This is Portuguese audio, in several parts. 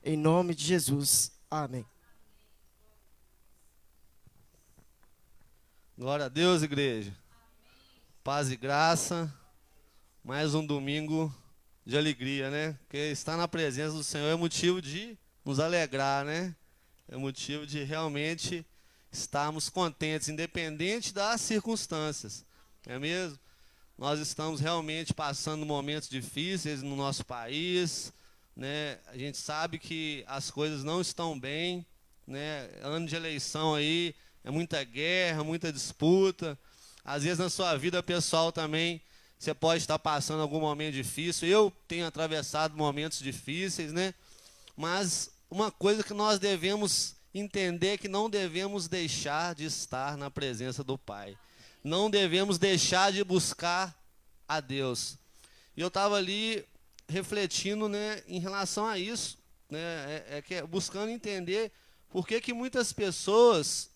Em nome de Jesus. Amém. Glória a Deus, igreja. Paz e graça. Mais um domingo de alegria, né? Porque estar na presença do Senhor é motivo de nos alegrar, né? É motivo de realmente estarmos contentes, independente das circunstâncias. Não é mesmo? Nós estamos realmente passando momentos difíceis no nosso país, né? A gente sabe que as coisas não estão bem, né? Ano de eleição aí, é muita guerra, muita disputa. Às vezes na sua vida pessoal também você pode estar passando algum momento difícil. Eu tenho atravessado momentos difíceis, né? Mas uma coisa que nós devemos entender é que não devemos deixar de estar na presença do Pai. Não devemos deixar de buscar a Deus. E eu estava ali refletindo, né, em relação a isso, né, buscando entender por que muitas pessoas,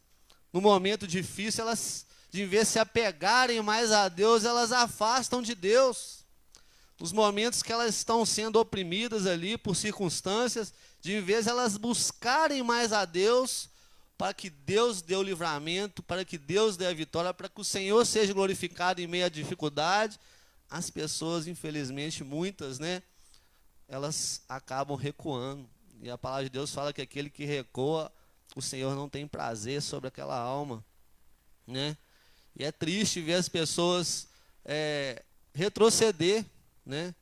no momento difícil, elas, de vez de se apegarem mais a Deus, elas afastam de Deus. Nos momentos que elas estão sendo oprimidas ali por circunstâncias, de vez elas buscarem mais a Deus, para que Deus dê o livramento, para que Deus dê a vitória, para que o Senhor seja glorificado em meio à dificuldade, as pessoas, infelizmente, muitas, né, elas acabam recuando. E a palavra de Deus fala que aquele que recua, o Senhor não tem prazer sobre aquela alma, né? E é triste ver as pessoas retroceder, né?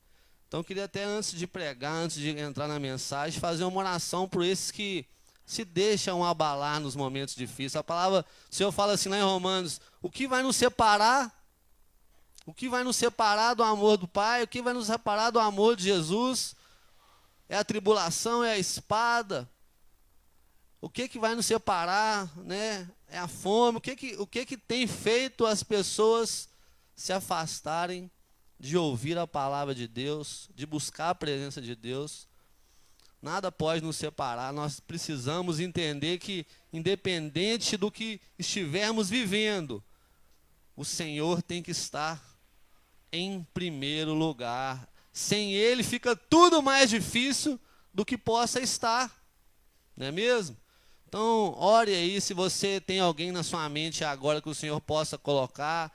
Então, eu queria até, antes de pregar, antes de entrar na mensagem, fazer uma oração por esses que se deixam abalar nos momentos difíceis. A palavra, o Senhor fala assim lá em Romanos: o que vai nos separar? O que vai nos separar do amor do Pai? O que vai nos separar do amor de Jesus? É a tribulação, é a espada. O que vai nos separar, né? É a fome. O que tem feito as pessoas se afastarem de ouvir a palavra de Deus, de buscar a presença de Deus? Nada pode nos separar. Nós precisamos entender que, independente do que estivermos vivendo, o Senhor tem que estar em primeiro lugar. Sem Ele fica tudo mais difícil do que possa estar. Não é mesmo? Então, ore aí, se você tem alguém na sua mente agora que o Senhor possa colocar,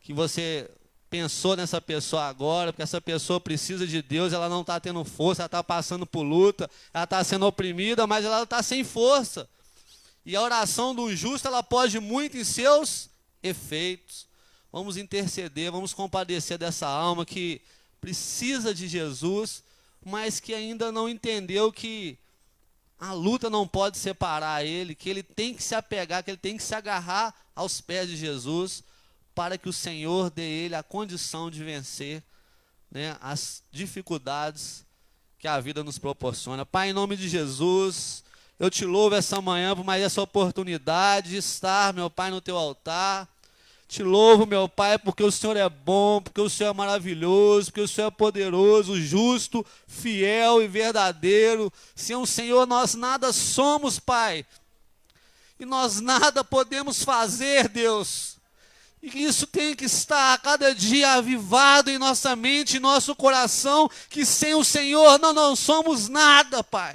que você pensou nessa pessoa agora, porque essa pessoa precisa de Deus, ela não está tendo força, ela está passando por luta, ela está sendo oprimida, mas ela está sem força. E a oração do justo, ela pode muito em seus efeitos. Vamos interceder, vamos compadecer dessa alma que precisa de Jesus, mas que ainda não entendeu que a luta não pode separar ele, que ele tem que se apegar, que ele tem que se agarrar aos pés de Jesus, para que o Senhor dê a ele a condição de vencer, né, as dificuldades que a vida nos proporciona. Pai, em nome de Jesus, eu te louvo essa manhã por mais essa oportunidade de estar, meu Pai, no teu altar. Te louvo, meu Pai, porque o Senhor é bom, porque o Senhor é maravilhoso, porque o Senhor é poderoso, justo, fiel e verdadeiro. Sem o Senhor nós nada somos, Pai. E nós nada podemos fazer, Deus. E isso tem que estar a cada dia avivado em nossa mente, em nosso coração, que sem o Senhor nós não somos nada, Pai.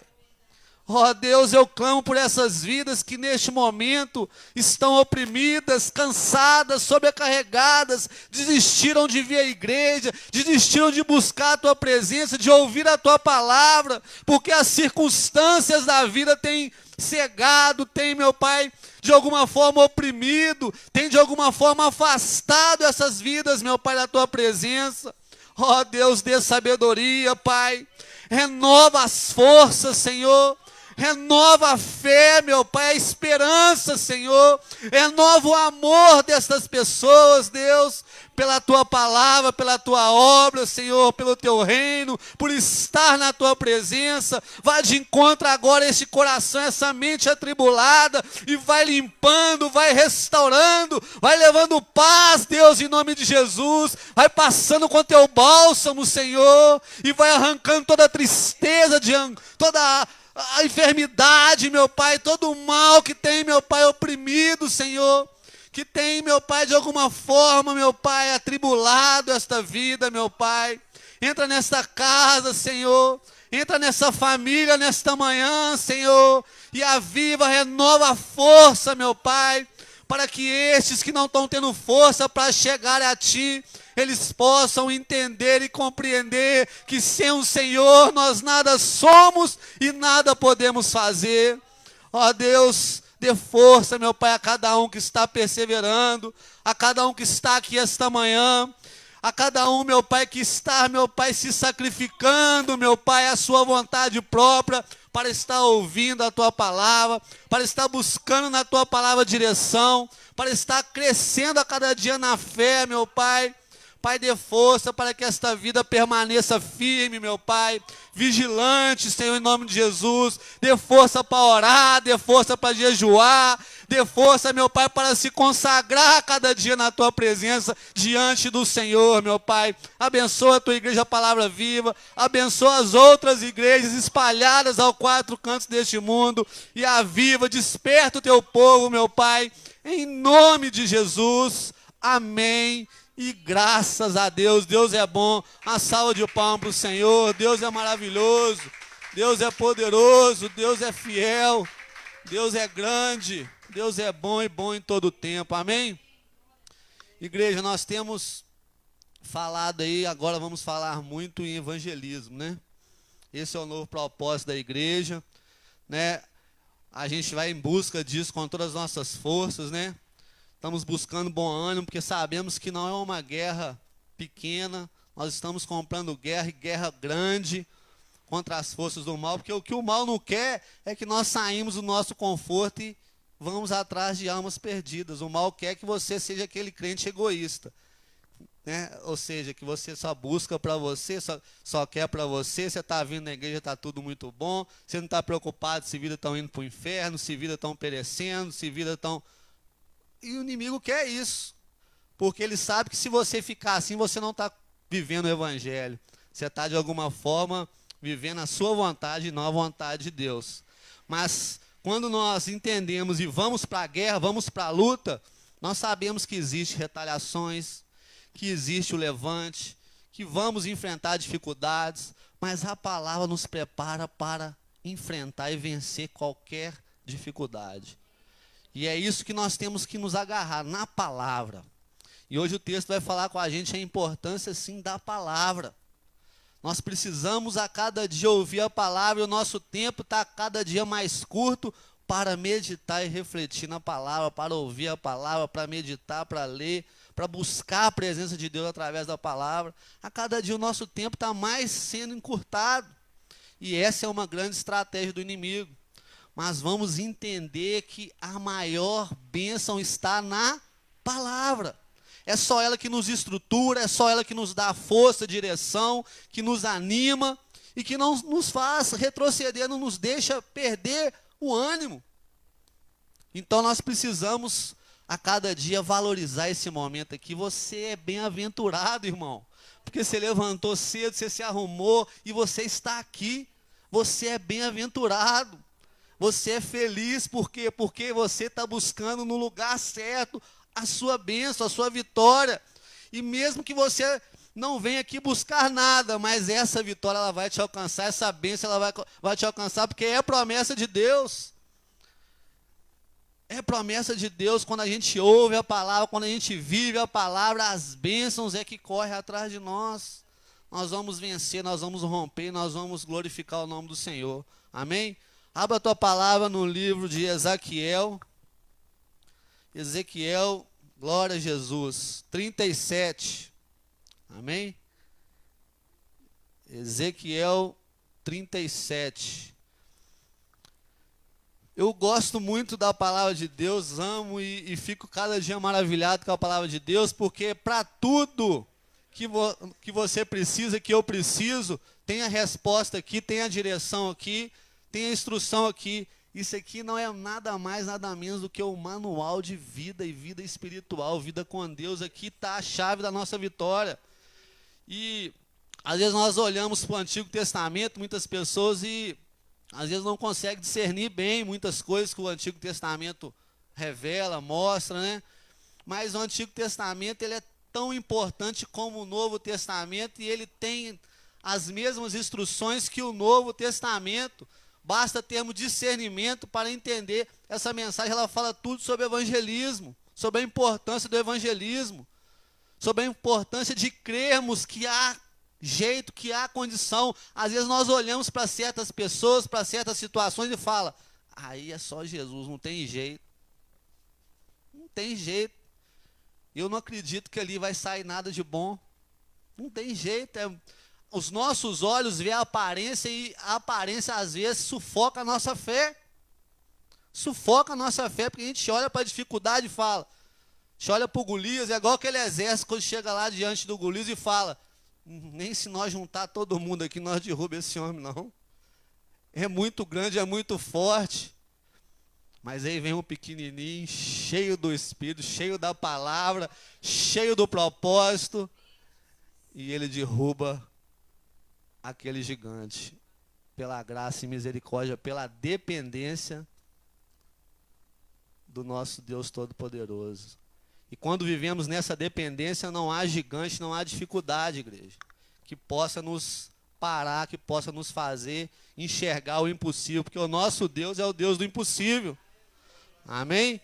Ó Deus, eu clamo por essas vidas que neste momento estão oprimidas, cansadas, sobrecarregadas, desistiram de vir à igreja, desistiram de buscar a Tua presença, de ouvir a Tua palavra, porque as circunstâncias da vida têm cegado, têm, meu Pai, de alguma forma oprimido, têm de alguma forma afastado essas vidas, meu Pai, da Tua presença. Ó Deus, dê sabedoria, Pai, renova as forças, Senhor. Renova a fé, meu Pai, a esperança, Senhor. Renova o amor dessas pessoas, Deus, pela Tua palavra, pela Tua obra, Senhor, pelo Teu reino, por estar na Tua presença. Vai de encontro agora a esse coração, essa mente atribulada, e vai limpando, vai restaurando, vai levando paz, Deus, em nome de Jesus. Vai passando com Teu bálsamo, Senhor, e vai arrancando toda a tristeza, toda a enfermidade, meu Pai, todo o mal que tem, meu Pai, oprimido, Senhor, que tem, meu Pai, de alguma forma, meu Pai, atribulado esta vida, meu Pai. Entra nesta casa, Senhor, Entra nessa família nesta manhã, Senhor, e aviva, renova a força, meu Pai, para que estes que não estão tendo força para chegar a Ti, eles possam entender e compreender que sem o Senhor nós nada somos e nada podemos fazer. Ó Deus, dê força, meu Pai, a cada um que está perseverando, a cada um que está aqui esta manhã, a cada um, meu Pai, que está, meu Pai, se sacrificando, meu Pai, a sua vontade própria, para estar ouvindo a Tua palavra, para estar buscando na Tua palavra direção, para estar crescendo a cada dia na fé, meu Pai. Pai, dê força para que esta vida permaneça firme, meu Pai, vigilante, Senhor, em nome de Jesus. Dê força para orar, dê força para jejuar, dê força, meu Pai, para se consagrar cada dia na Tua presença, diante do Senhor, meu Pai. Abençoa a Tua igreja, Palavra Viva, abençoa as outras igrejas espalhadas aos quatro cantos deste mundo, e aviva, desperta o Teu povo, meu Pai, em nome de Jesus. Amém. E graças a Deus, Deus é bom. A salva de palmas para o Senhor. Deus é maravilhoso, Deus é poderoso, Deus é fiel, Deus é grande, Deus é bom e bom em todo o tempo. Amém? Igreja, nós temos falado aí, agora vamos falar muito em evangelismo, né? Esse é o novo propósito da igreja, né? A gente vai em busca disso com todas as nossas forças, né? Estamos buscando bom ânimo, porque sabemos que não é uma guerra pequena, nós estamos comprando guerra, e guerra grande, contra as forças do mal, porque o que o mal não quer é que nós saímos do nosso conforto e vamos atrás de almas perdidas. O mal quer que você seja aquele crente egoísta, né? Ou seja, que você só busca para você, só quer para você, você está vindo na igreja, está tudo muito bom, você não está preocupado se vidas estão indo para o inferno, se vidas estão perecendo, se vidas estão... E o inimigo quer isso, porque ele sabe que se você ficar assim, você não está vivendo o evangelho. Você está, de alguma forma, vivendo a sua vontade e não a vontade de Deus. Mas, quando nós entendemos e vamos para a guerra, vamos para a luta, nós sabemos que existe retaliações, que existe o levante, que vamos enfrentar dificuldades, mas a palavra nos prepara para enfrentar e vencer qualquer dificuldade. E é isso que nós temos que nos agarrar, na palavra. E hoje o texto vai falar com a gente a importância, sim, da palavra. Nós precisamos a cada dia ouvir a palavra, e o nosso tempo está cada dia mais curto para meditar e refletir na palavra, para ouvir a palavra, para meditar, para ler, para buscar a presença de Deus através da palavra. A cada dia o nosso tempo está mais sendo encurtado. E essa é uma grande estratégia do inimigo. Mas vamos entender que a maior bênção está na palavra. É só ela que nos estrutura, é só ela que nos dá força, direção, que nos anima e que não nos faz retroceder, não nos deixa perder o ânimo. Então nós precisamos a cada dia valorizar esse momento aqui. Você é bem-aventurado, irmão, porque você levantou cedo, você se arrumou e você está aqui. Você é bem-aventurado. Você é feliz, por quê? Porque você está buscando no lugar certo a sua bênção, a sua vitória. E mesmo que você não venha aqui buscar nada, mas essa vitória ela vai te alcançar, essa bênção ela vai te alcançar, porque é promessa de Deus. É promessa de Deus. Quando a gente ouve a palavra, quando a gente vive a palavra, as bênçãos é que correm atrás de nós. Nós vamos vencer, nós vamos romper, nós vamos glorificar o nome do Senhor. Amém? Abra a tua palavra no livro de Ezequiel. Ezequiel, glória a Jesus. 37. Amém? Ezequiel 37. Eu gosto muito da palavra de Deus, amo e fico cada dia maravilhado com a palavra de Deus, porque para tudo que você precisa, que eu preciso, tem a resposta aqui, tem a direção aqui, tem a instrução aqui. Isso aqui não é nada mais, nada menos do que o manual de vida e vida espiritual, vida com Deus. Aqui está a chave da nossa vitória. E às vezes nós olhamos para o Antigo Testamento, muitas pessoas, e às vezes não conseguem discernir bem muitas coisas que o Antigo Testamento revela, mostra, né? Mas o Antigo Testamento ele é tão importante como o Novo Testamento, e ele tem as mesmas instruções que o Novo Testamento. Basta termos discernimento para entender essa mensagem. Ela fala tudo sobre evangelismo, sobre a importância do evangelismo, sobre a importância de crermos que há jeito, que há condição. Às vezes nós olhamos para certas pessoas, para certas situações e fala: aí é só Jesus, não tem jeito. Não tem jeito. Eu não acredito que ali vai sair nada de bom. Não tem jeito. Os nossos olhos veem a aparência e a aparência às vezes sufoca a nossa fé. Sufoca a nossa fé, porque a gente olha para a dificuldade e fala. A gente olha para o Golias, é igual aquele exército quando chega lá diante do Golias e fala: nem se nós juntar todo mundo aqui, nós derrubamos esse homem, não. É muito grande, é muito forte. Mas aí vem um pequenininho, cheio do Espírito, cheio da palavra, cheio do propósito, e ele derruba aquele gigante, pela graça e misericórdia, pela dependência do nosso Deus Todo-Poderoso. E quando vivemos nessa dependência, não há gigante, não há dificuldade, igreja, que possa nos parar, que possa nos fazer enxergar o impossível, porque o nosso Deus é o Deus do impossível. Amém?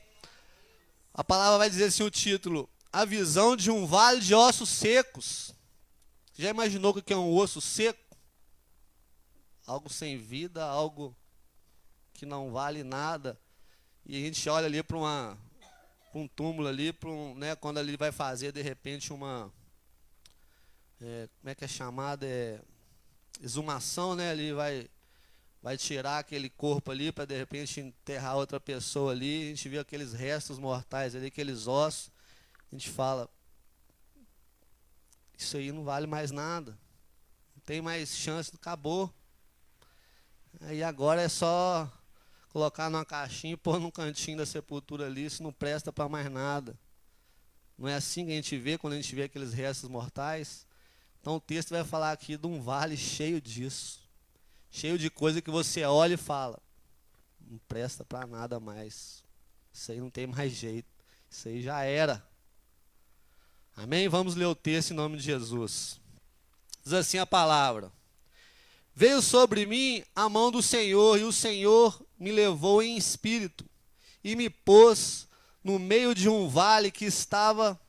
A palavra vai dizer assim, o título: a visão de um vale de ossos secos. Você já imaginou o que é um osso seco? Algo sem vida, algo que não vale nada. E a gente olha ali para um túmulo ali, né, quando ele vai fazer de repente uma, como é que é chamada? Exumação, né? Ele vai tirar aquele corpo ali para de repente enterrar outra pessoa ali. A gente vê aqueles restos mortais ali, aqueles ossos. A gente fala: isso aí não vale mais nada. Não tem mais chance, acabou. Aí agora é só colocar numa caixinha e pôr num cantinho da sepultura ali. Isso não presta para mais nada. Não é assim que a gente vê quando a gente vê aqueles restos mortais? Então o texto vai falar aqui de um vale cheio disso. Cheio de coisa que você olha e fala: não presta para nada mais. Isso aí não tem mais jeito. Isso aí já era. Amém? Vamos ler o texto em nome de Jesus. Diz assim a palavra: veio sobre mim a mão do Senhor, e o Senhor me levou em espírito, e me pôs no meio de um vale que estava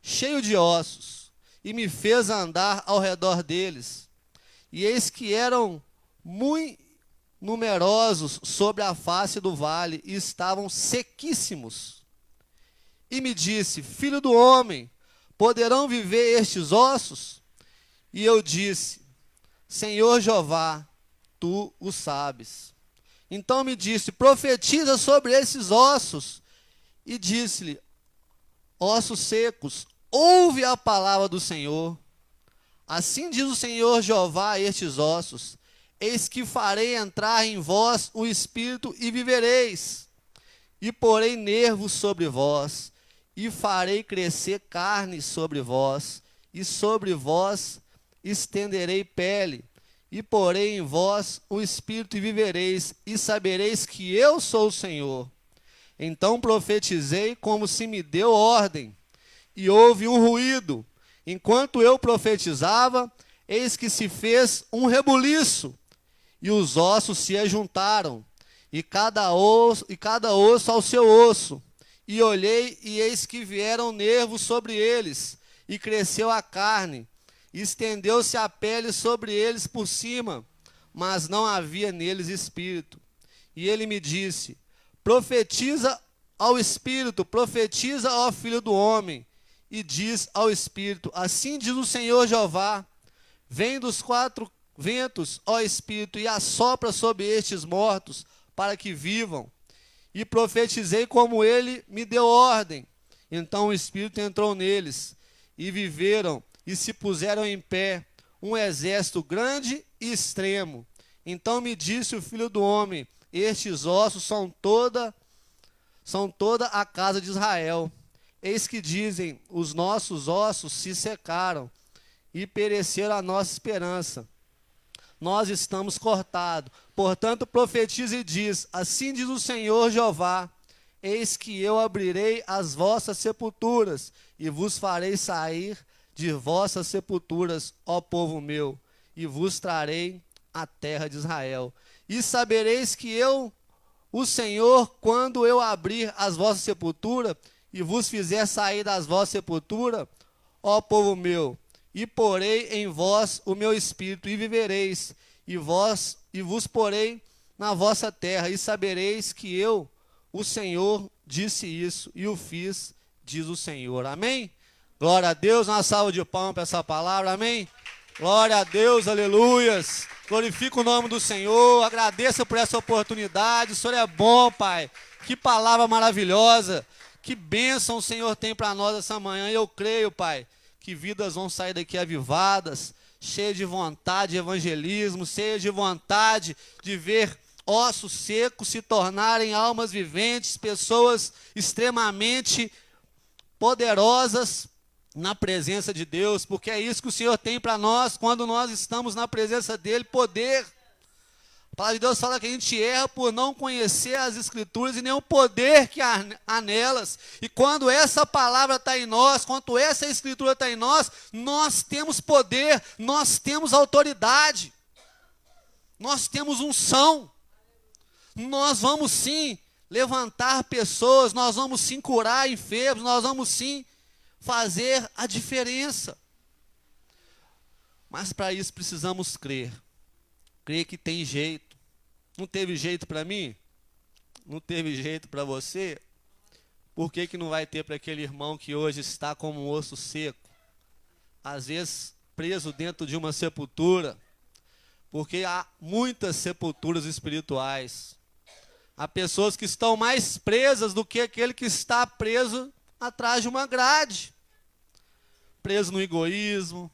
cheio de ossos, e me fez andar ao redor deles. E eis que eram muito numerosos sobre a face do vale, e estavam sequíssimos. E me disse: filho do homem, poderão viver estes ossos? E eu disse: Senhor Jeová, tu o sabes. Então me disse: profetiza sobre esses ossos. E disse-lhe: ossos secos, ouve a palavra do Senhor. Assim diz o Senhor Jeová a estes ossos: eis que farei entrar em vós o espírito e vivereis, e porei nervos sobre vós, e farei crescer carne sobre vós, e sobre vós estenderei pele, e porei em vós o espírito e vivereis, e sabereis que eu sou o Senhor. Então profetizei como se me deu ordem, e houve um ruído. Enquanto eu profetizava, eis que se fez um rebuliço, e os ossos se ajuntaram, e cada osso ao seu osso. E olhei, e eis que vieram nervos sobre eles, e cresceu a carne, e estendeu-se a pele sobre eles por cima, mas não havia neles espírito. E ele me disse: profetiza ao espírito, profetiza ao filho do homem, e diz ao espírito: assim diz o Senhor Jeová: vem dos quatro ventos, ó espírito, e assopra sobre estes mortos, para que vivam. E profetizei como ele me deu ordem. Então o espírito entrou neles, e viveram, e se puseram em pé, um exército grande e extremo. Então me disse o filho do homem: estes ossos são toda a casa de Israel. Eis que dizem: os nossos ossos se secaram, e pereceram a nossa esperança. Nós estamos cortados. Portanto profetiza e diz: assim diz o Senhor Jeová: eis que eu abrirei as vossas sepulturas, e vos farei sair de vossas sepulturas, ó povo meu, e vos trarei a terra de Israel. E sabereis que eu, o Senhor, quando eu abrir as vossas sepulturas e vos fizer sair das vossas sepulturas, ó povo meu, e porei em vós o meu espírito, e vivereis, e vos porei na vossa terra, e sabereis que eu, o Senhor, disse isso, e o fiz, diz o Senhor. Amém? Glória a Deus, uma salva de palmas para essa palavra, amém? Glória a Deus, aleluias. Glorifica o nome do Senhor, agradeça por essa oportunidade, o Senhor é bom, Pai. Que palavra maravilhosa, que bênção o Senhor tem para nós essa manhã. E eu creio, Pai, que vidas vão sair daqui avivadas, cheias de vontade de evangelismo, cheias de vontade de ver ossos secos se tornarem almas viventes, pessoas extremamente poderosas na presença de Deus, porque é isso que o Senhor tem para nós quando nós estamos na presença dEle, poder. A palavra de Deus fala que a gente erra por não conhecer as Escrituras e nem o poder que há nelas. E quando essa palavra está em nós, quando essa Escritura está em nós, nós temos poder, nós temos autoridade, nós temos unção. Nós vamos sim levantar pessoas, nós vamos sim curar enfermos, nós vamos sim fazer a diferença. Mas para isso precisamos crer. Crer que tem jeito. Não teve jeito para mim? Não teve jeito para você? Por que que não vai ter para aquele irmão que hoje está como um osso seco? Às vezes preso dentro de uma sepultura. Porque há muitas sepulturas espirituais. Há pessoas que estão mais presas do que aquele que está preso atrás de uma grade. Preso no egoísmo,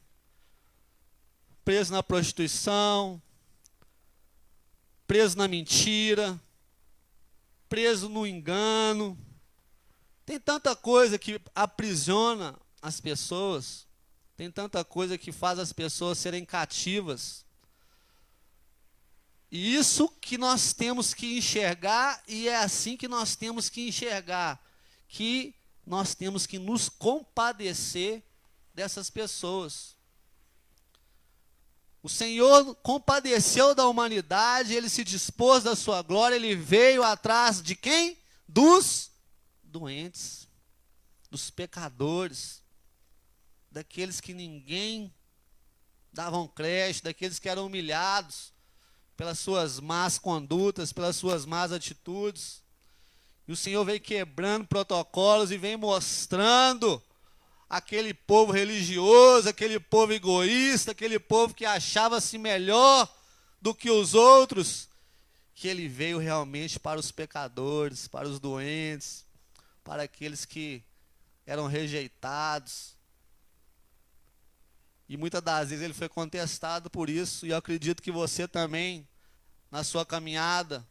preso na prostituição, preso na mentira, preso no engano. Tem tanta coisa que aprisiona as pessoas, tem tanta coisa que faz as pessoas serem cativas. E isso que nós temos que enxergar, e é assim que nós temos que enxergar, que nós temos que nos compadecer dessas pessoas. O Senhor compadeceu da humanidade, Ele se dispôs da sua glória, Ele veio atrás de quem? Dos doentes, dos pecadores, daqueles que ninguém davam crédito, daqueles que eram humilhados pelas suas más condutas, pelas suas más atitudes. E o Senhor vem quebrando protocolos e vem mostrando aquele povo religioso, aquele povo egoísta, aquele povo que achava-se melhor do que os outros, que Ele veio realmente para os pecadores, para os doentes, para aqueles que eram rejeitados. E muitas das vezes Ele foi contestado por isso, e eu acredito que você também, na sua caminhada,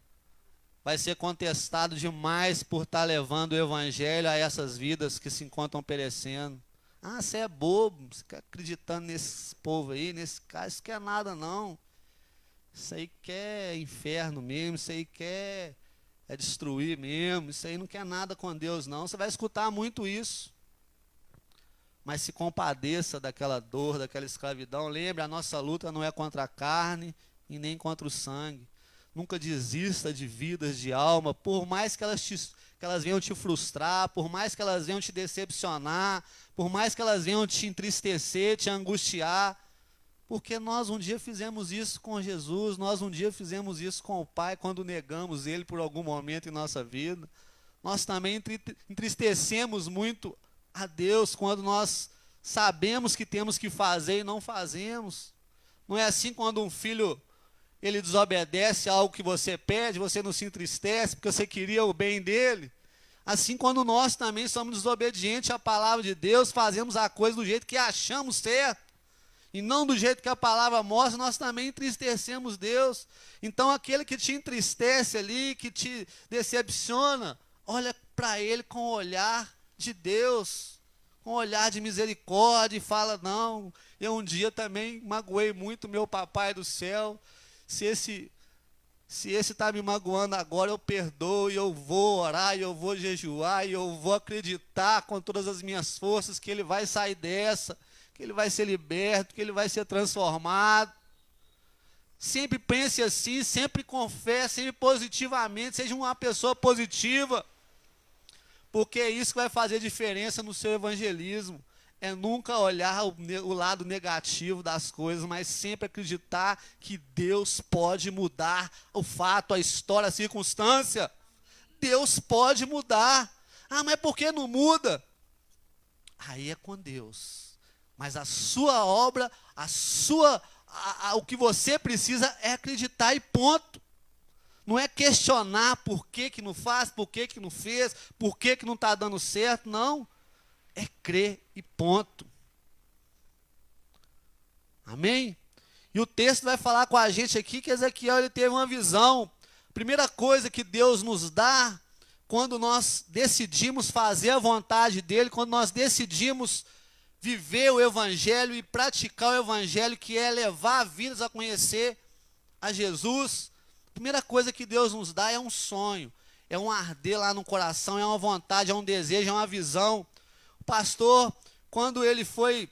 vai ser contestado demais por estar levando o Evangelho a essas vidas que se encontram perecendo. Ah, você é bobo, você fica acreditando nesse povo aí, nesse cara, isso quer nada não. Isso aí quer inferno mesmo, isso aí quer destruir mesmo, isso aí não quer nada com Deus não. Você vai escutar muito isso. Mas se compadeça daquela dor, daquela escravidão. Lembre, a nossa luta não é contra a carne e nem contra o sangue. Nunca desista de vidas de alma, por mais que elas venham te frustrar, por mais que elas venham te decepcionar, por mais que elas venham te entristecer, te angustiar, porque nós um dia fizemos isso com Jesus, nós um dia fizemos isso com o Pai, quando negamos Ele por algum momento em nossa vida. Nós também entristecemos muito a Deus quando nós sabemos que temos que fazer e não fazemos. Não é assim quando um filho ele desobedece a algo que você pede, você não se entristece porque você queria o bem dele. Assim, quando nós também somos desobedientes à palavra de Deus, fazemos a coisa do jeito que achamos certo, e não do jeito que a palavra mostra, nós também entristecemos Deus. Então, aquele que te entristece ali, que te decepciona, olha para ele com o olhar de Deus, com um olhar de misericórdia, e fala, não, eu um dia também magoei muito meu papai do céu, se esse está me magoando agora, eu perdoo, e eu vou orar, e eu vou jejuar, e eu vou acreditar com todas as minhas forças que ele vai sair dessa, que ele vai ser liberto, que ele vai ser transformado. Sempre pense assim, sempre com fé, sempre positivamente, seja uma pessoa positiva. Porque é isso que vai fazer diferença no seu evangelismo. É nunca olhar o lado negativo das coisas, mas sempre acreditar que Deus pode mudar o fato, a história, a circunstância. Deus pode mudar. Ah, mas por que não muda? Aí é com Deus. Mas a sua obra, o que você precisa é acreditar e ponto. Não é questionar por que que não faz, por que que não fez, por que que não está dando certo, não. É crer e ponto. Amém? E o texto vai falar com a gente aqui que Ezequiel ele teve uma visão. Primeira coisa que Deus nos dá quando nós decidimos fazer a vontade dele, quando nós decidimos viver o evangelho e praticar o evangelho, que é levar vidas a conhecer a Jesus. A primeira coisa que Deus nos dá é um sonho, é um arder lá no coração, é uma vontade, é um desejo, é uma visão. O pastor, quando ele foi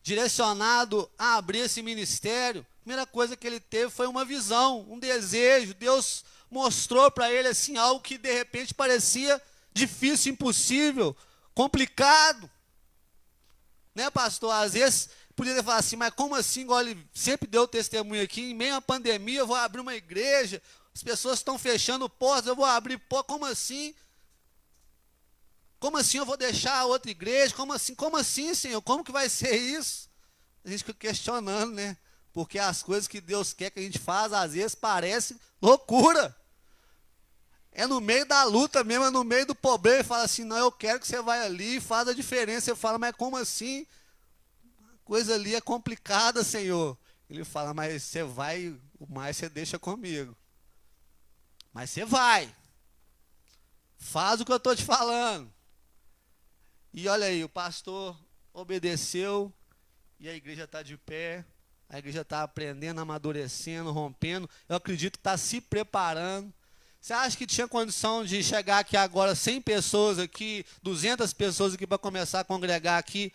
direcionado a abrir esse ministério, a primeira coisa que ele teve foi uma visão, um desejo. Deus mostrou para ele assim algo que de repente parecia difícil, impossível, complicado. Né, pastor? Às vezes podia falar assim, mas como assim? Igual ele sempre deu testemunho aqui, em meio à pandemia eu vou abrir uma igreja, as pessoas estão fechando portas, eu vou abrir portas, como assim? Como assim eu vou deixar a outra igreja? Como assim, Senhor? Como que vai ser isso? A gente fica questionando, né? Porque as coisas que Deus quer que a gente faça, às vezes parece loucura. É no meio da luta mesmo, é no meio do problema, e fala assim, não, eu quero que você vá ali e faça a diferença. Eu falo, mas como assim? A coisa ali é complicada, Senhor. Ele fala, mas você vai, o mais você deixa comigo. Mas você vai. Faz o que eu estou te falando. E olha aí, o pastor obedeceu, e a igreja está de pé, a igreja está aprendendo, amadurecendo, rompendo. Eu acredito que está se preparando. Você acha que tinha condição de chegar aqui agora 100 pessoas aqui, 200 pessoas aqui para começar a congregar aqui?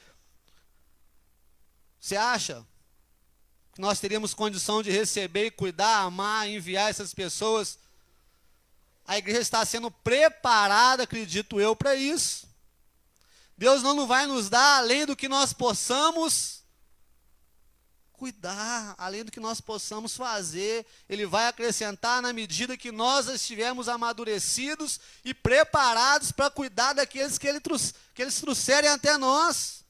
Você acha que nós teríamos condição de receber, cuidar, amar, enviar essas pessoas? A igreja está sendo preparada, acredito eu, para isso. Deus não vai nos dar além do que nós possamos cuidar, além do que nós possamos fazer. Ele vai acrescentar na medida que nós estivermos amadurecidos e preparados para cuidar daqueles que eles trouxerem até nós.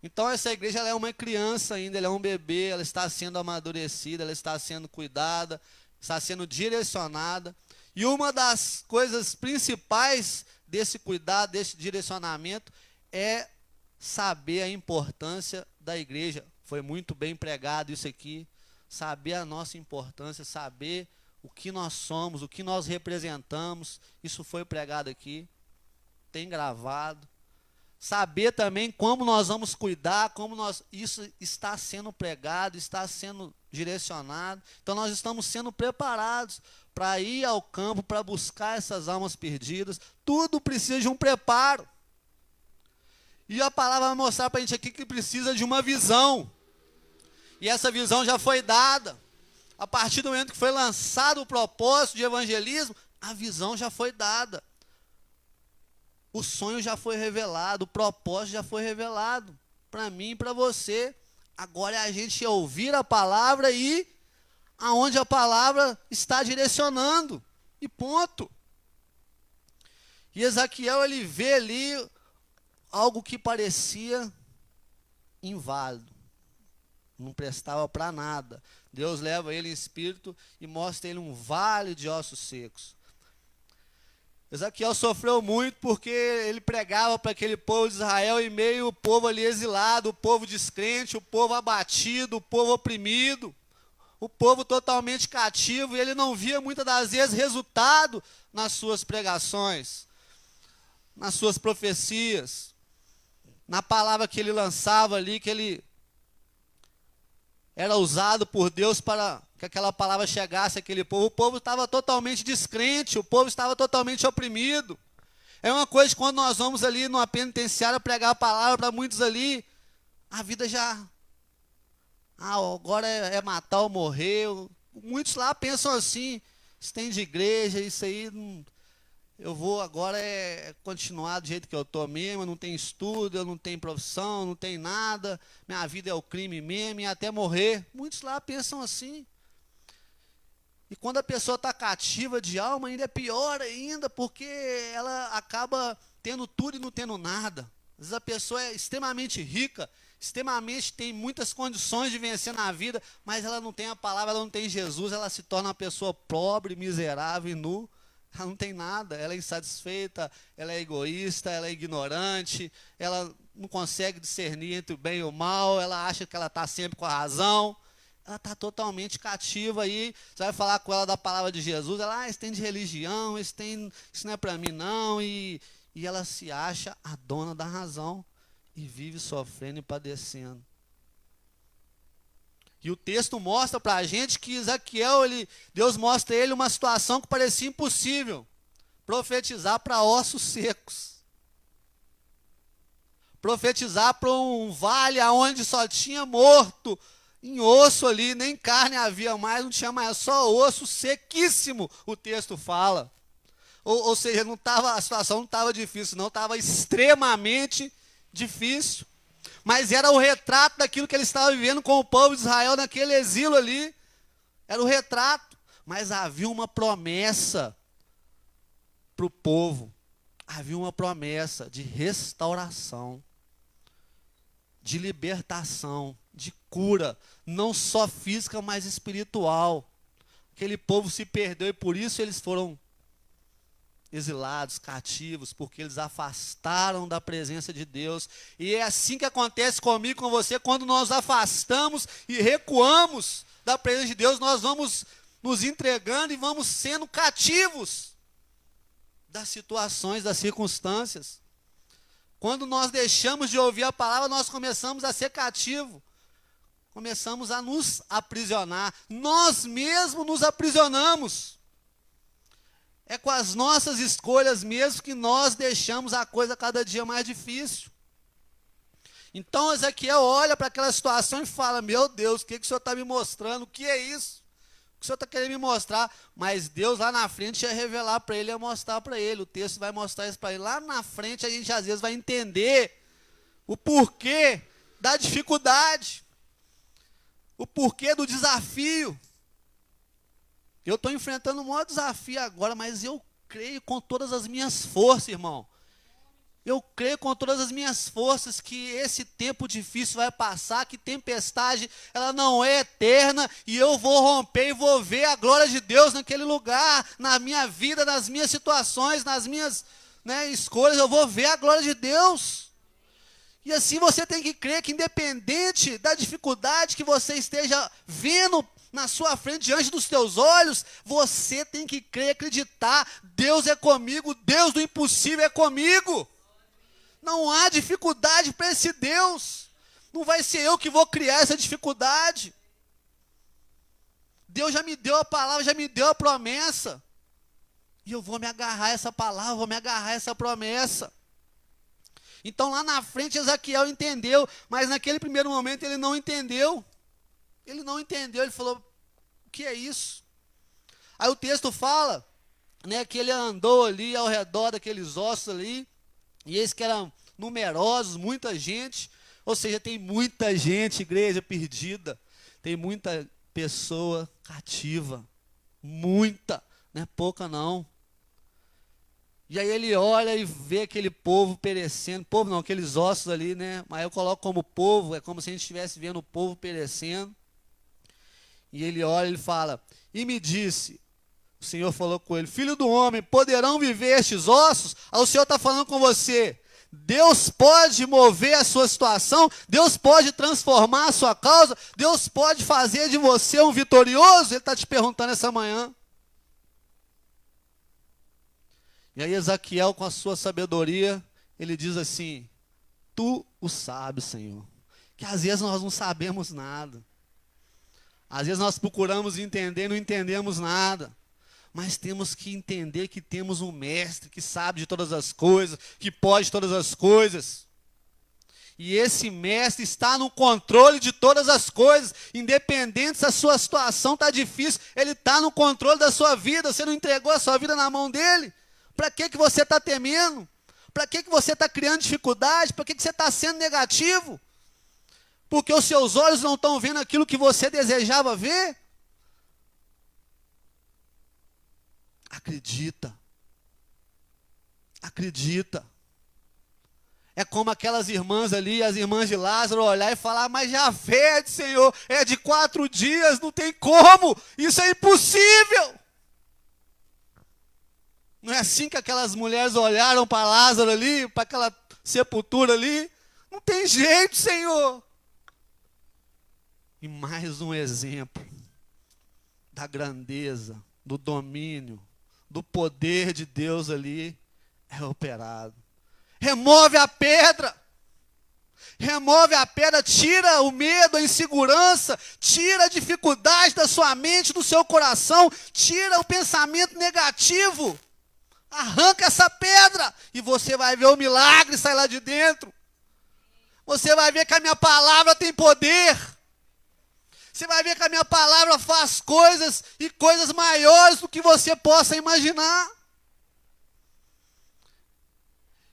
Então essa igreja ela é uma criança ainda, ela é um bebê, ela está sendo amadurecida, ela está sendo cuidada, está sendo direcionada. E uma das coisas principais desse cuidado, desse direcionamento, é saber a importância da igreja. Foi muito bem pregado isso aqui. Saber a nossa importância, saber o que nós somos, o que nós representamos. Isso foi pregado aqui. Tem gravado. Saber também como nós vamos cuidar, isso está sendo pregado, está sendo direcionado. Então nós estamos sendo preparados para ir ao campo, para buscar essas almas perdidas. Tudo precisa de um preparo. E a palavra vai mostrar para a gente aqui que precisa de uma visão. E essa visão já foi dada. A partir do momento que foi lançado o propósito de evangelismo, a visão já foi dada. O sonho já foi revelado, o propósito já foi revelado. Para mim e para você. Agora é a gente ouvir a palavra e aonde a palavra está direcionando. E ponto. E Ezequiel, ele vê ali algo que parecia inválido, não prestava para nada. Deus leva ele em espírito e mostra ele um vale de ossos secos. Ezequiel sofreu muito porque ele pregava para aquele povo de Israel em meio ao povo ali exilado, o povo descrente, o povo abatido, o povo oprimido, o povo totalmente cativo, e ele não via muitas das vezes resultado nas suas pregações, nas suas profecias, na palavra que ele lançava ali, que ele era usado por Deus para que aquela palavra chegasse àquele povo. O povo estava totalmente descrente, o povo estava totalmente oprimido. É uma coisa que quando nós vamos ali numa penitenciária pregar a palavra para muitos ali, a vida Ah, agora é matar ou morrer. Muitos lá pensam assim, isso tem de igreja, isso aí, eu vou agora continuar do jeito que eu estou mesmo, eu não tenho estudo, eu não tenho profissão, não tenho nada, minha vida é o crime mesmo, e até morrer. Muitos lá pensam assim. E quando a pessoa está cativa de alma, ainda é pior ainda, porque ela acaba tendo tudo e não tendo nada. Às vezes a pessoa é extremamente rica, extremamente tem muitas condições de vencer na vida, mas ela não tem a palavra, ela não tem Jesus, ela se torna uma pessoa pobre, miserável e nu. Ela não tem nada, ela é insatisfeita, ela é egoísta, ela é ignorante, ela não consegue discernir entre o bem e o mal, ela acha que ela está sempre com a razão. Ela está totalmente cativa aí. Você vai falar com ela da palavra de Jesus, ela, isso tem de religião, isso não é para mim não. E ela se acha a dona da razão e vive sofrendo e padecendo. E o texto mostra para a gente que Ezequiel, Deus mostra a ele uma situação que parecia impossível. Profetizar para ossos secos. Profetizar para um vale onde só tinha morto, em osso ali, nem carne havia mais, não tinha mais, só osso sequíssimo, o texto fala. Ou seja, a situação não estava difícil, não, estava extremamente difícil. Mas era o retrato daquilo que ele estava vivendo com o povo de Israel naquele exílio ali. Era o retrato. Mas havia uma promessa para o povo. Havia uma promessa de restauração, de libertação, de cura, não só física, mas espiritual. Aquele povo se perdeu e por isso eles foram exilados, cativos, porque eles afastaram da presença de Deus. E é assim que acontece comigo e com você, quando nós afastamos e recuamos da presença de Deus, nós vamos nos entregando e vamos sendo cativos das situações, das circunstâncias. Quando nós deixamos de ouvir a palavra, nós começamos a ser cativos. Começamos a nos aprisionar. Nós mesmos nos aprisionamos. É com as nossas escolhas mesmo que nós deixamos a coisa cada dia mais difícil. Então Ezequiel olha para aquela situação e fala, meu Deus, o que o Senhor está me mostrando? O que é isso? O que o Senhor está querendo me mostrar? Mas Deus lá na frente ia revelar para ele, ia mostrar para ele. O texto vai mostrar isso para ele. Lá na frente a gente às vezes vai entender o porquê da dificuldade. O porquê do desafio. Eu estou enfrentando um maior desafio agora, mas eu creio com todas as minhas forças, irmão. Eu creio com todas as minhas forças que esse tempo difícil vai passar, que tempestade, ela não é eterna, e eu vou romper e vou ver a glória de Deus naquele lugar, na minha vida, nas minhas situações, nas minhas escolhas, eu vou ver a glória de Deus. E assim você tem que crer que independente da dificuldade que você esteja vendo na sua frente, diante dos teus olhos, você tem que crer, acreditar, Deus é comigo, Deus do impossível é comigo. Não há dificuldade para esse Deus. Não vai ser eu que vou criar essa dificuldade. Deus já me deu a palavra, já me deu a promessa. E eu vou me agarrar a essa palavra, vou me agarrar a essa promessa. Então lá na frente Ezequiel entendeu, mas naquele primeiro momento ele não entendeu. Ele não entendeu, ele falou, o que é isso? Aí o texto fala, que ele andou ali ao redor daqueles ossos ali, e eles que eram numerosos, muita gente, ou seja, tem muita gente, igreja perdida, tem muita pessoa cativa, muita, não é pouca não. E aí ele olha e vê aquele povo perecendo, povo não, aqueles ossos ali, mas eu coloco como povo, é como se a gente estivesse vendo o povo perecendo. E ele olha e ele fala, e me disse, o Senhor falou com ele, filho do homem, poderão viver estes ossos? Aí o Senhor está falando com você, Deus pode mover a sua situação, Deus pode transformar a sua causa, Deus pode fazer de você um vitorioso? Ele está te perguntando essa manhã. E aí Ezequiel, com a sua sabedoria, ele diz assim, tu o sabes, Senhor, que às vezes nós não sabemos nada. Às vezes nós procuramos entender e não entendemos nada. Mas temos que entender que temos um mestre que sabe de todas as coisas, que pode todas as coisas. E esse mestre está no controle de todas as coisas, independente se a sua situação está difícil, ele está no controle da sua vida. Você não entregou a sua vida na mão dele? Para que você está temendo? Para que você está criando dificuldade? Para que você está sendo negativo? Porque os seus olhos não estão vendo aquilo que você desejava ver? Acredita. Acredita. É como aquelas irmãs ali, as irmãs de Lázaro, olhar e falar, mas já fede, Senhor, é de 4 dias, não tem como, isso é impossível. Não é assim que aquelas mulheres olharam para Lázaro ali, para aquela sepultura ali? Não tem jeito, Senhor. E mais um exemplo da grandeza, do domínio, do poder de Deus ali é operado. Remove a pedra. Remove a pedra, tira o medo, a insegurança, tira a dificuldade da sua mente, do seu coração, tira o pensamento negativo. Arranca essa pedra e você vai ver o milagre sair lá de dentro. Você vai ver que a minha palavra tem poder. Você vai ver que a minha palavra faz coisas e coisas maiores do que você possa imaginar.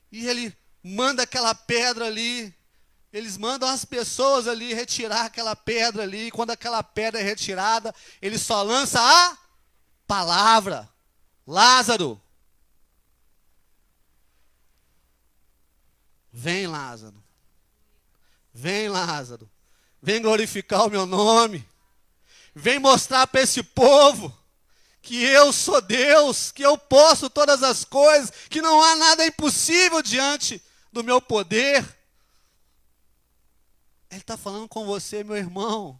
E ele manda aquela pedra ali, eles mandam as pessoas ali retirar aquela pedra ali, e quando aquela pedra é retirada, ele só lança a palavra. Lázaro, vem Lázaro, vem Lázaro, vem glorificar o meu nome, vem mostrar para esse povo que eu sou Deus, que eu posso todas as coisas, que não há nada impossível diante do meu poder. Ele está falando com você, meu irmão.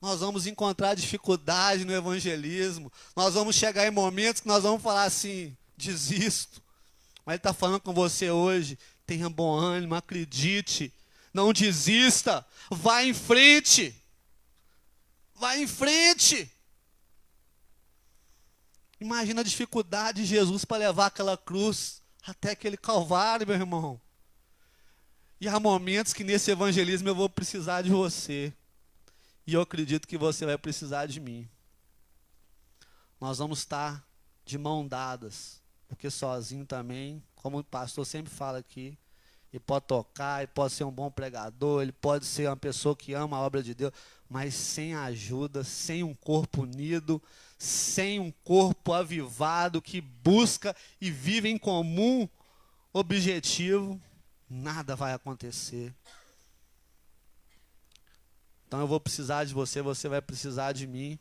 Nós vamos encontrar dificuldade no evangelismo. Nós vamos chegar em momentos que nós vamos falar assim, desisto. Mas ele está falando com você hoje. Tenha bom ânimo, acredite. Não desista. Vá em frente. Vá em frente. Imagina a dificuldade de Jesus para levar aquela cruz até aquele Calvário, meu irmão. E há momentos que nesse evangelismo eu vou precisar de você. E eu acredito que você vai precisar de mim. Nós vamos estar de mão dadas. Porque sozinho também, como o pastor sempre fala aqui, ele pode tocar, ele pode ser um bom pregador, ele pode ser uma pessoa que ama a obra de Deus, mas sem ajuda, sem um corpo unido, sem um corpo avivado que busca e vive em comum objetivo, nada vai acontecer. Então eu vou precisar de você, você vai precisar de mim.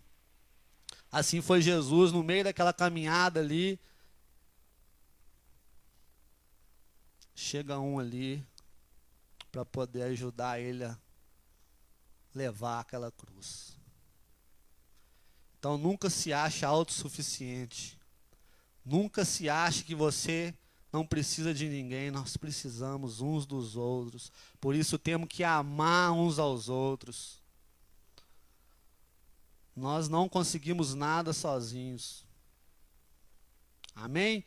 Assim foi Jesus no meio daquela caminhada ali. Chega um ali para poder ajudar ele a levar aquela cruz. Então nunca se ache autossuficiente. Nunca se ache que você não precisa de ninguém. Nós precisamos uns dos outros. Por isso temos que amar uns aos outros. Nós não conseguimos nada sozinhos. Amém?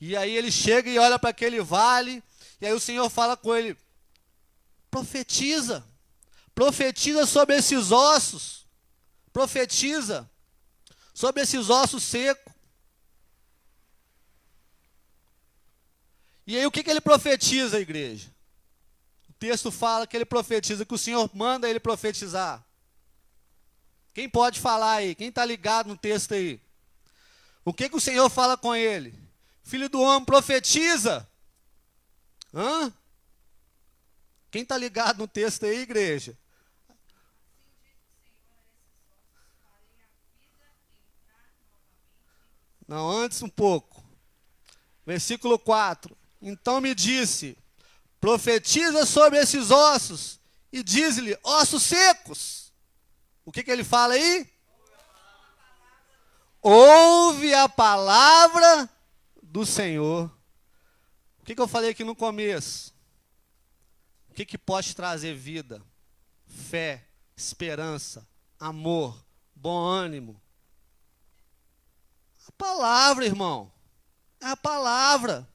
E aí ele chega e olha para aquele vale. E aí o Senhor fala com ele. Profetiza. Profetiza sobre esses ossos. Profetiza sobre esses ossos secos. E aí o que ele profetiza, igreja? O texto fala que ele profetiza, que o Senhor manda ele profetizar. Quem pode falar aí? Quem está ligado no texto aí? O que o Senhor fala com ele? Filho do homem, profetiza. Hã? Quem está ligado no texto aí, igreja? Não, antes um pouco. Versículo 4. Então me disse, profetiza sobre esses ossos e diz-lhe, ossos secos. O que ele fala aí? Ouve a palavra do Senhor. O que eu falei aqui no começo? O que pode trazer vida? Fé, esperança, amor, bom ânimo. A palavra, irmão. É a palavra.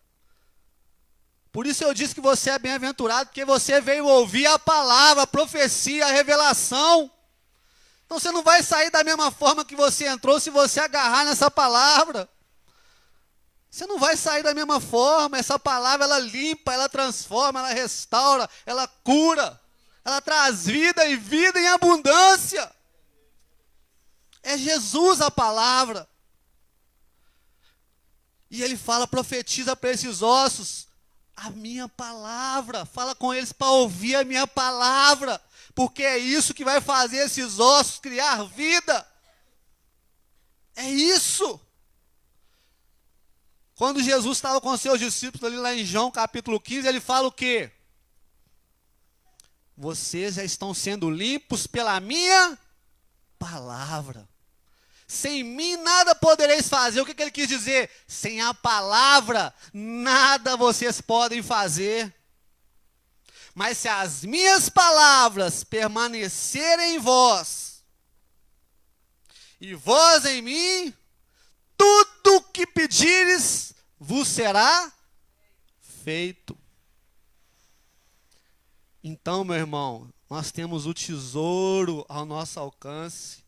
Por isso eu disse que você é bem-aventurado, porque você veio ouvir a palavra, a profecia, a revelação. Então você não vai sair da mesma forma que você entrou se você agarrar nessa palavra. Você não vai sair da mesma forma. Essa palavra, ela limpa, ela transforma, ela restaura, ela cura. Ela traz vida e vida em abundância. É Jesus a palavra. E ele fala, profetiza para esses ossos a minha palavra. Fala com eles para ouvir a minha palavra. Porque é isso que vai fazer esses ossos criar vida. É isso. Quando Jesus estava com seus discípulos ali lá em João capítulo 15, ele fala o quê? Vocês já estão sendo limpos pela minha palavra. Sem mim nada podereis fazer. O que ele quis dizer? Sem a palavra nada vocês podem fazer. Mas se as minhas palavras permanecerem em vós, e vós em mim, tudo que pedires vos será feito. Então, meu irmão, nós temos o tesouro ao nosso alcance.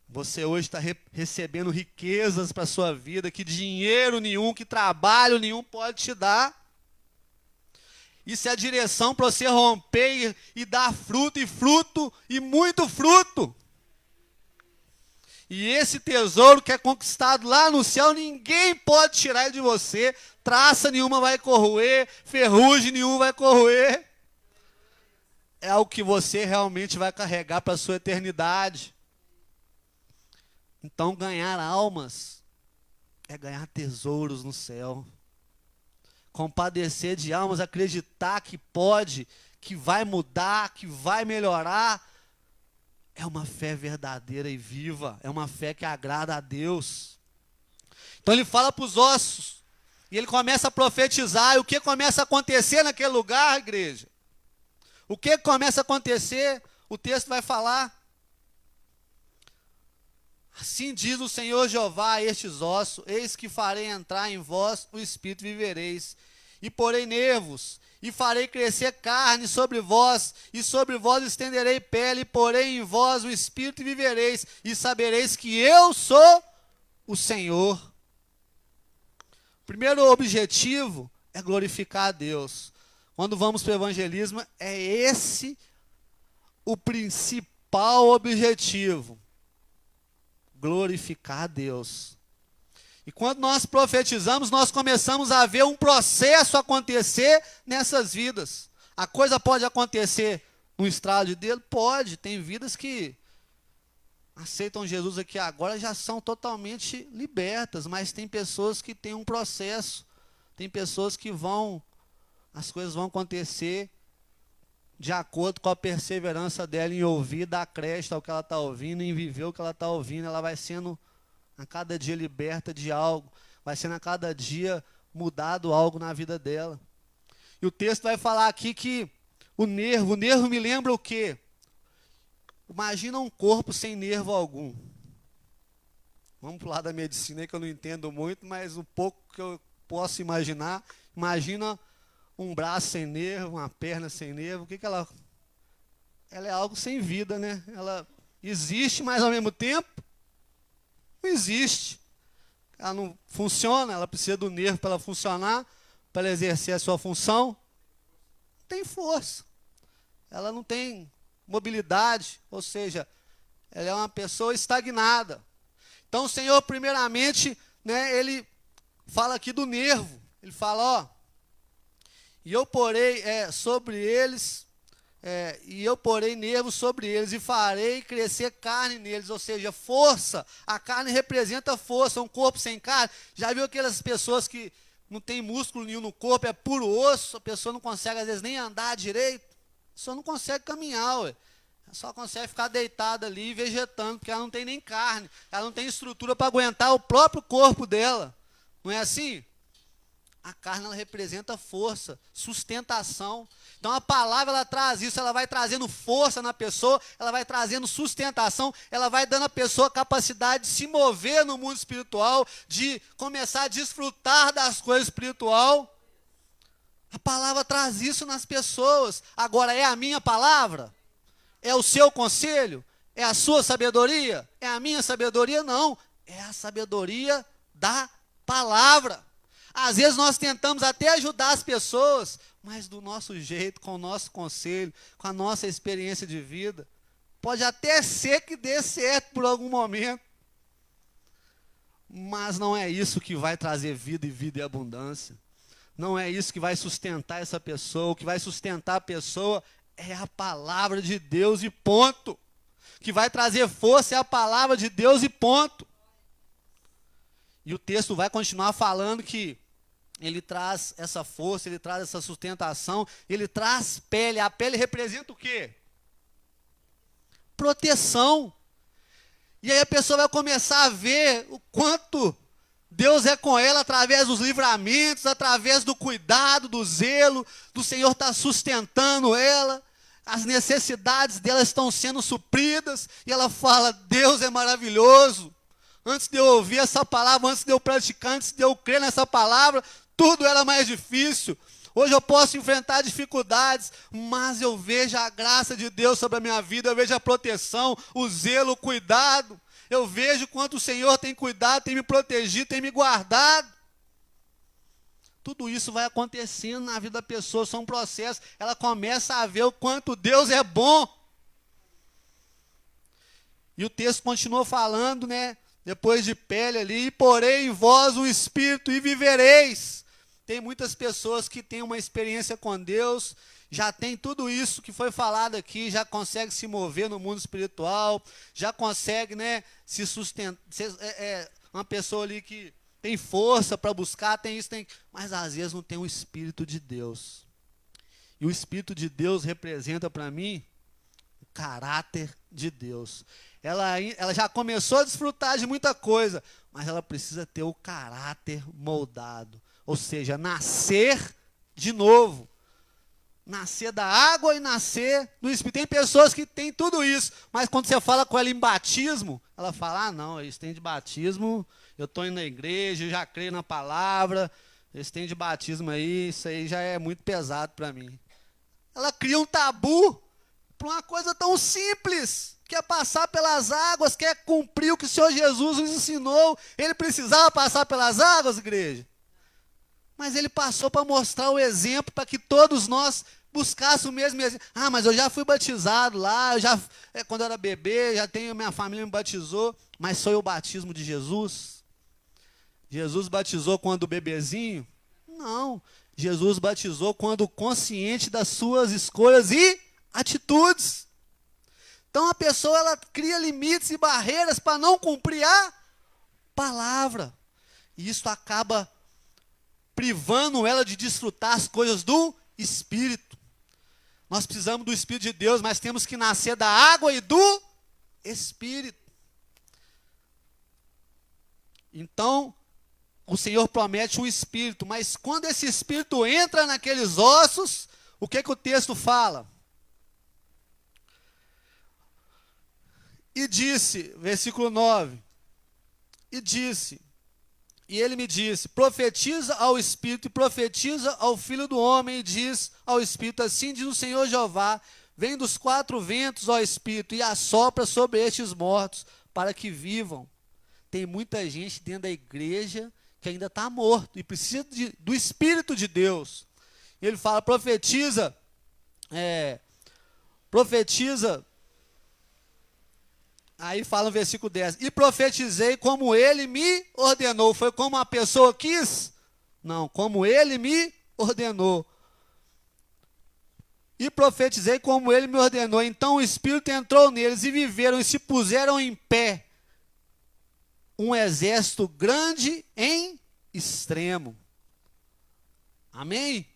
Você hoje está recebendo riquezas para a sua vida que dinheiro nenhum, que trabalho nenhum pode te dar. Isso é a direção para você romper e dar fruto e muito fruto. E esse tesouro que é conquistado lá no céu, ninguém pode tirar de você. Traça nenhuma vai corroer, ferrugem nenhuma vai corroer. É o que você realmente vai carregar para a sua eternidade. Então, ganhar almas é ganhar tesouros no céu. Compadecer de almas, acreditar que pode, que vai mudar, que vai melhorar, é uma fé verdadeira e viva, é uma fé que agrada a Deus. Então ele fala para os ossos, e ele começa a profetizar, e o que começa a acontecer naquele lugar, igreja? O que começa a acontecer? O texto vai falar. Assim diz o Senhor Jeová a estes ossos, eis que farei entrar em vós o Espírito e vivereis. E porei nervos, e farei crescer carne sobre vós, e sobre vós estenderei pele, e porei em vós o Espírito e vivereis, e sabereis que eu sou o Senhor. O primeiro objetivo é glorificar a Deus. Quando vamos para o evangelismo, é esse o principal objetivo. Glorificar a Deus. E quando nós profetizamos, nós começamos a ver um processo acontecer nessas vidas. A coisa pode acontecer no estrado de dedo? Pode. Tem vidas que aceitam Jesus aqui agora, já são totalmente libertas, mas tem pessoas que têm um processo. Tem pessoas que as coisas vão acontecer de acordo com a perseverança dela em ouvir, dar crédito ao que ela está ouvindo, em viver o que ela está ouvindo. Ela vai sendo a cada dia liberta de algo, vai sendo a cada dia mudado algo na vida dela. E o texto vai falar aqui que o nervo me lembra o quê? Imagina um corpo sem nervo algum. Vamos para o lado da medicina aí, que eu não entendo muito, mas o pouco que eu posso imaginar, imagina um braço sem nervo, uma perna sem nervo. O que ela... Ela é algo sem vida, né? Ela existe, mas ao mesmo tempo não existe. Ela não funciona, ela precisa do nervo para ela funcionar, para ela exercer a sua função. Não tem força. Ela não tem mobilidade, ou seja, ela é uma pessoa estagnada. Então o Senhor, primeiramente, né, ele fala aqui do nervo. Ele fala, ó, e eu porei sobre eles, e eu porei nervos sobre eles, e farei crescer carne neles, ou seja, força. A carne representa força, um corpo sem carne. Já viu aquelas pessoas que não tem músculo nenhum no corpo, é puro osso, a pessoa não consegue às vezes nem andar direito, a pessoa não consegue caminhar, ué. Ela só consegue ficar deitada ali, vegetando, porque ela não tem nem carne, ela não tem estrutura para aguentar o próprio corpo dela. Não é assim? A carne, ela representa força, sustentação. Então a palavra, ela traz isso, ela vai trazendo força na pessoa, ela vai trazendo sustentação, ela vai dando à pessoa a capacidade de se mover no mundo espiritual, de começar a desfrutar das coisas espirituais. A palavra traz isso nas pessoas. Agora, é a minha palavra? É o seu conselho? É a sua sabedoria? É a minha sabedoria? Não. É a sabedoria da palavra. Às vezes nós tentamos até ajudar as pessoas, mas do nosso jeito, com o nosso conselho, com a nossa experiência de vida. Pode até ser que dê certo por algum momento. Mas não é isso que vai trazer vida e abundância. Não é isso que vai sustentar essa pessoa. O que vai sustentar a pessoa é a palavra de Deus e ponto. O que vai trazer força é a palavra de Deus e ponto. E o texto vai continuar falando que ele traz essa força, ele traz essa sustentação, ele traz pele. A pele representa o quê? Proteção. E aí a pessoa vai começar a ver o quanto Deus é com ela através dos livramentos, através do cuidado, do zelo, do Senhor estar sustentando ela, as necessidades dela estão sendo supridas, e ela fala, Deus é maravilhoso. Antes de eu ouvir essa palavra, antes de eu praticar, antes de eu crer nessa palavra, tudo era mais difícil. Hoje eu posso enfrentar dificuldades, mas eu vejo a graça de Deus sobre a minha vida, eu vejo a proteção, o zelo, o cuidado. Eu vejo quanto o Senhor tem cuidado, tem me protegido, tem me guardado. Tudo isso vai acontecendo na vida da pessoa, são processos. Ela começa a ver o quanto Deus é bom. E o texto continua falando, né? Depois de pele ali, e porém em vós o Espírito e vivereis. Tem muitas pessoas que têm uma experiência com Deus, já tem tudo isso que foi falado aqui, já consegue se mover no mundo espiritual, já consegue, né, se sustentar, uma pessoa ali que tem força para buscar, tem isso, mas às vezes não tem o Espírito de Deus. E o Espírito de Deus representa para mim o caráter de Deus. Ela já começou a desfrutar de muita coisa, mas ela precisa ter o caráter moldado. Ou seja, nascer de novo. Nascer da água e nascer do Espírito. Tem pessoas que têm tudo isso, mas quando você fala com ela em batismo, ela fala, não, eles têm de batismo, eu estou indo na igreja, eu já creio na palavra, eles têm de batismo aí, isso aí já é muito pesado para mim. Ela cria um tabu para uma coisa tão simples, que é passar pelas águas, que é cumprir o que o Senhor Jesus nos ensinou. Ele precisava passar pelas águas, igreja? Mas ele passou para mostrar o exemplo, para que todos nós buscassem o mesmo exemplo. Ah, mas eu já fui batizado lá, quando eu era bebê, minha família me batizou, mas foi o batismo de Jesus? Jesus batizou quando bebezinho? Não, Jesus batizou quando consciente das suas escolhas e atitudes. Então a pessoa ela cria limites e barreiras para não cumprir a palavra. E isso acaba privando ela de desfrutar as coisas do Espírito. Nós precisamos do Espírito de Deus, mas temos que nascer da água e do Espírito. Então, o Senhor promete um Espírito, mas quando esse Espírito entra naqueles ossos, o que o texto fala? E disse, versículo 9, e ele me disse, profetiza ao Espírito e profetiza ao Filho do Homem, e diz ao Espírito, assim diz o Senhor Jeová, vem dos quatro ventos, ó Espírito, e assopra sobre estes mortos, para que vivam. Tem muita gente dentro da igreja que ainda está morto, e precisa do Espírito de Deus. Ele fala, profetiza, aí fala no versículo 10, e profetizei como ele me ordenou. Foi como a pessoa quis? Não, como ele me ordenou. E profetizei como ele me ordenou. Então o Espírito entrou neles e viveram e se puseram em pé. Um exército grande em extremo. Amém?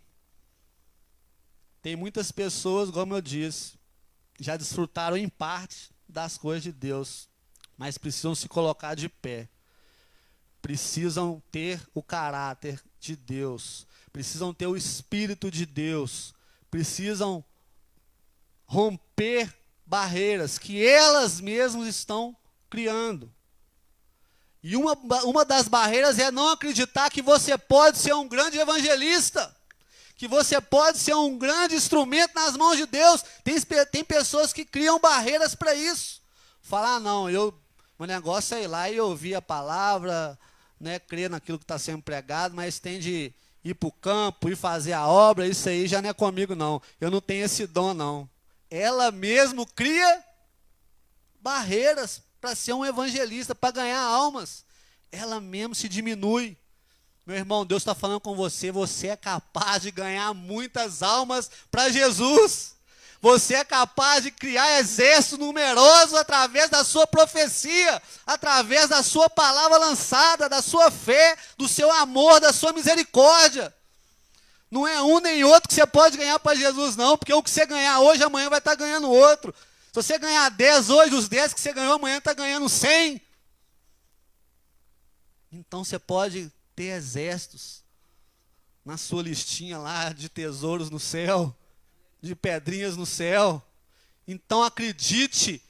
Tem muitas pessoas, como eu disse, já desfrutaram em parte das coisas de Deus, mas precisam se colocar de pé, precisam ter o caráter de Deus, precisam ter o Espírito de Deus, precisam romper barreiras que elas mesmas estão criando. E uma das barreiras é não acreditar que você pode ser um grande evangelista, que você pode ser um grande instrumento nas mãos de Deus. Tem pessoas que criam barreiras para isso. Falar, não, meu negócio é ir lá e ouvir a palavra, né, crer naquilo que está sendo pregado, mas tem de ir para o campo, ir fazer a obra, isso aí já não é comigo não. Eu não tenho esse dom não. Ela mesmo cria barreiras para ser um evangelista, para ganhar almas. Ela mesmo se diminui. Meu irmão, Deus está falando com você, você é capaz de ganhar muitas almas para Jesus. Você é capaz de criar exércitos numerosos através da sua profecia, através da sua palavra lançada, da sua fé, do seu amor, da sua misericórdia. Não é um nem outro que você pode ganhar para Jesus, não, porque o que você ganhar hoje, amanhã vai estar ganhando outro. Se você ganhar 10 hoje, os 10 que você ganhou amanhã está ganhando 100. Então você pode ter exércitos na sua listinha lá de tesouros no céu, de pedrinhas no céu. Então acredite,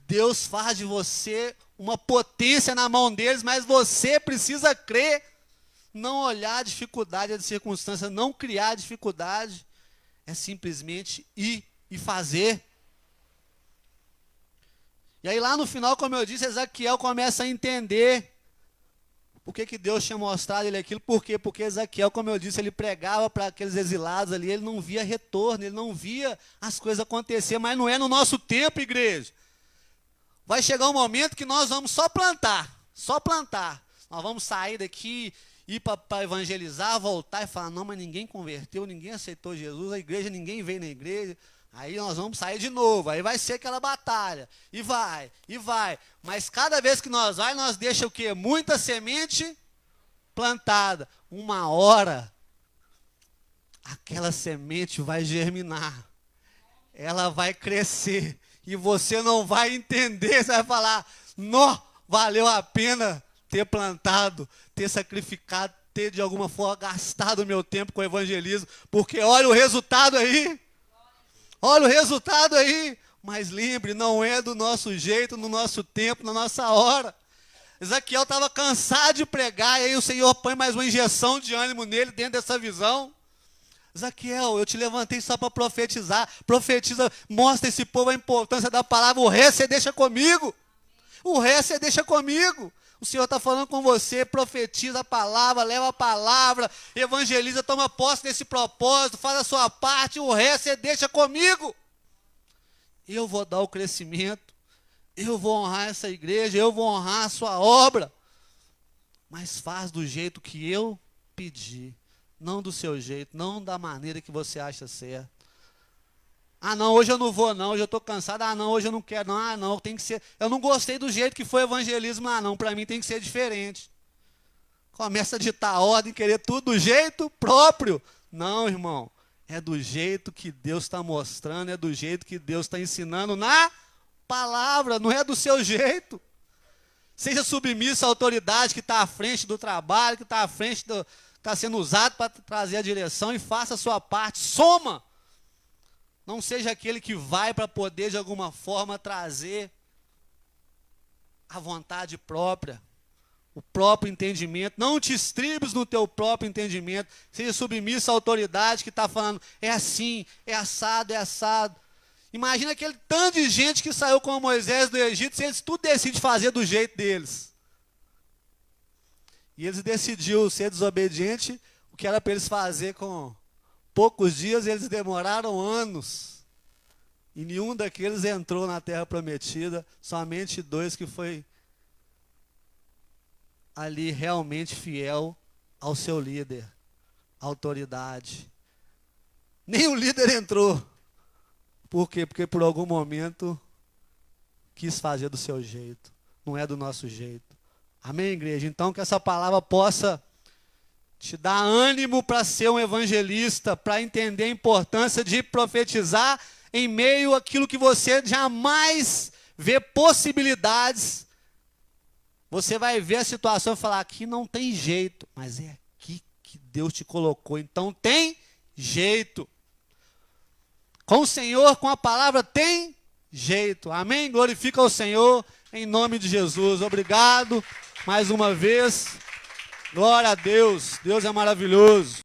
Deus faz de você uma potência na mão deles, mas você precisa crer, não olhar a dificuldade, a circunstância, não criar dificuldade, é simplesmente ir e fazer. E aí lá no final, como eu disse, Ezequiel começa a entender por que Deus tinha mostrado ele aquilo. Por quê? Porque Ezequiel, como eu disse, ele pregava para aqueles exilados ali, ele não via retorno, ele não via as coisas acontecer, mas não é no nosso tempo, igreja. Vai chegar um momento que nós vamos só plantar. Nós vamos sair daqui, ir para evangelizar, voltar e falar, não, mas ninguém converteu, ninguém aceitou Jesus, a igreja, ninguém veio na igreja. Aí nós vamos sair de novo, aí vai ser aquela batalha, e vai. Mas cada vez que nós nós deixamos o quê? Muita semente plantada. Uma hora, aquela semente vai germinar, ela vai crescer, e você não vai entender, você vai falar, não, valeu a pena ter plantado, ter sacrificado, ter de alguma forma gastado o meu tempo com o evangelismo, porque olha o resultado aí. Olha o resultado aí, mas lembre, não é do nosso jeito, no nosso tempo, na nossa hora. Ezequiel estava cansado de pregar, e aí o Senhor põe mais uma injeção de ânimo nele dentro dessa visão. Ezequiel, eu te levantei só para profetizar, profetiza, mostra esse povo a importância da palavra, o resto você deixa comigo. O resto você deixa comigo. O Senhor está falando com você, profetiza a palavra, leva a palavra, evangeliza, toma posse desse propósito, faz a sua parte, o resto você deixa comigo. Eu vou dar o crescimento, eu vou honrar essa igreja, eu vou honrar a sua obra, mas faz do jeito que eu pedi, não do seu jeito, não da maneira que você acha certo. Ah, não, hoje eu não vou, não, hoje eu estou cansado. Ah, não, hoje eu não quero, não. Ah, não, tem que ser. Eu não gostei do jeito que foi o evangelismo. Ah, não, para mim tem que ser diferente. Começa a ditar a ordem, querer tudo do jeito próprio. Não, irmão, é do jeito que Deus está mostrando, é do jeito que Deus está ensinando na palavra, não é do seu jeito. Seja submisso à autoridade que está à frente do trabalho, que está à frente está sendo usado para trazer a direção, e faça a sua parte, soma. Não seja aquele que vai para poder, de alguma forma, trazer a vontade própria, o próprio entendimento. Não te estribes no teu próprio entendimento. Seja submisso à autoridade que está falando, é assim, é assado, é assado. Imagina aquele tanto de gente que saiu com Moisés do Egito, se eles tudo decidem fazer do jeito deles. E eles decidiram ser desobediente, o que era para eles fazer com poucos dias, eles demoraram anos. E nenhum daqueles entrou na terra prometida, somente 2 que foi ali realmente fiel ao seu líder, autoridade. Nem o líder entrou. Por quê? Porque por algum momento quis fazer do seu jeito. Não é do nosso jeito. Amém, igreja? Então que essa palavra possa te dar ânimo para ser um evangelista, para entender a importância de profetizar em meio àquilo que você jamais vê possibilidades. Você vai ver a situação e falar, aqui não tem jeito, mas é aqui que Deus te colocou, então tem jeito. Com o Senhor, com a palavra, tem jeito. Amém? Glorifica o Senhor, em nome de Jesus. Obrigado, mais uma vez. Glória a Deus. Deus é maravilhoso.